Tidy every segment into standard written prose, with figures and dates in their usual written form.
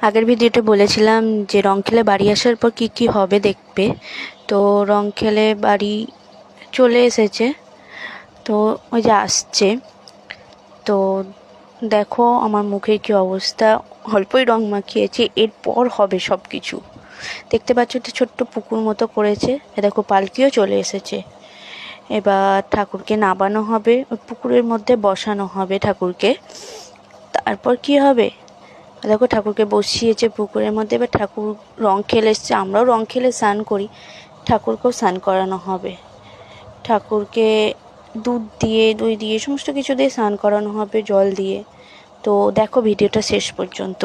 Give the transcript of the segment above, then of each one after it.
আগের ভিডিওতে বলেছিলাম যে রং খেলে বাড়ি আসার পর কি কি হবে দেখবে। তো রং খেলে বাড়ি চলে এসেছে, তো ওই যে আসছে। তো দেখো আমার মুখের কি অবস্থা, অল্পই রং মাখিয়েছি, এরপর হবে সব কিছু। দেখতে পাচ্ছ তো ছোট্ট পুকুর মতো করেছে, দেখো পালকিও চলে এসেছে। এবার ঠাকুরকে নামানো হবে, ওই পুকুরের মধ্যে বসানো হবে ঠাকুরকে। তারপর কি হবে দেখো, ঠাকুরকে বসিয়েছে পুকুরের মধ্যে। এবার ঠাকুর রং খেলে এসছে, আমরাও রং খেলে স্নান করি, ঠাকুরকেও স্নান করানো হবে। ঠাকুরকে দুধ দিয়ে দই দিয়ে সমস্ত কিছু দিয়ে স্নান করানো হবে, জল দিয়ে। তো দেখো ভিডিওটা শেষ পর্যন্ত।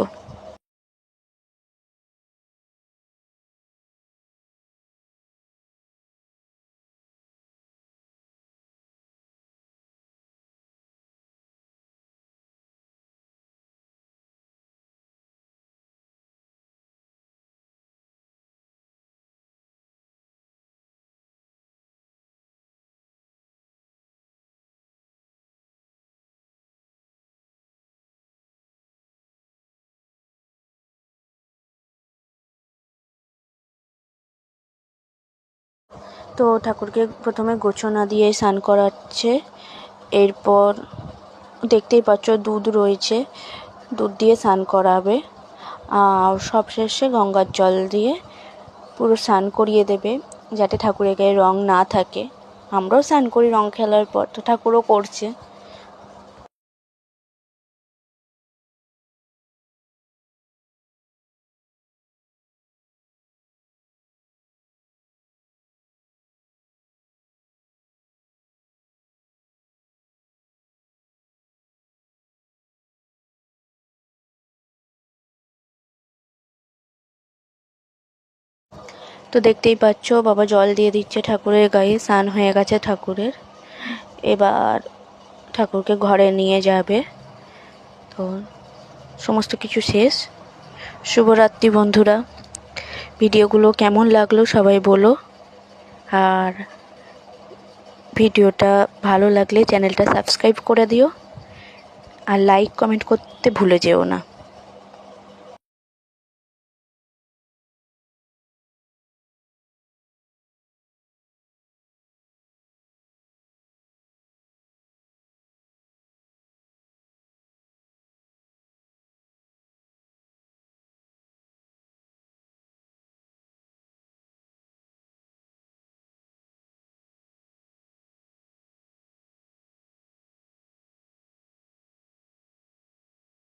তো ঠাকুরকে প্রথমে গোছনা দিয়ে স্নান করাচ্ছে। এরপর দেখতেই পাচ্ছ দুধ রয়েছে, দুধ দিয়ে স্নান করাবে। আর সবশেষে গঙ্গার জল দিয়ে পুরো স্নান করিয়ে দেবে, যাতে ঠাকুরের গায়ে রং না থাকে। আমরাও স্নান করি রং খেলার পর, তো ঠাকুরও করছে। তো দেখতেই পাচ্ছ বাবা জল দিয়ে দিচ্ছে ঠাকুরের গায়ে, স্নান হয়ে গেছে ঠাকুরের। এবার ঠাকুরকে ঘরে নিয়ে যাবে। তো সমস্ত কিছু শেষ। শুভরাত্রি বন্ধুরা, ভিডিওগুলো কেমন লাগলো সবাই বলো। আর ভিডিওটা ভালো লাগলে চ্যানেলটা সাবস্ক্রাইব করে দিও, আর লাইক কমেন্ট করতে ভুলে যেও না।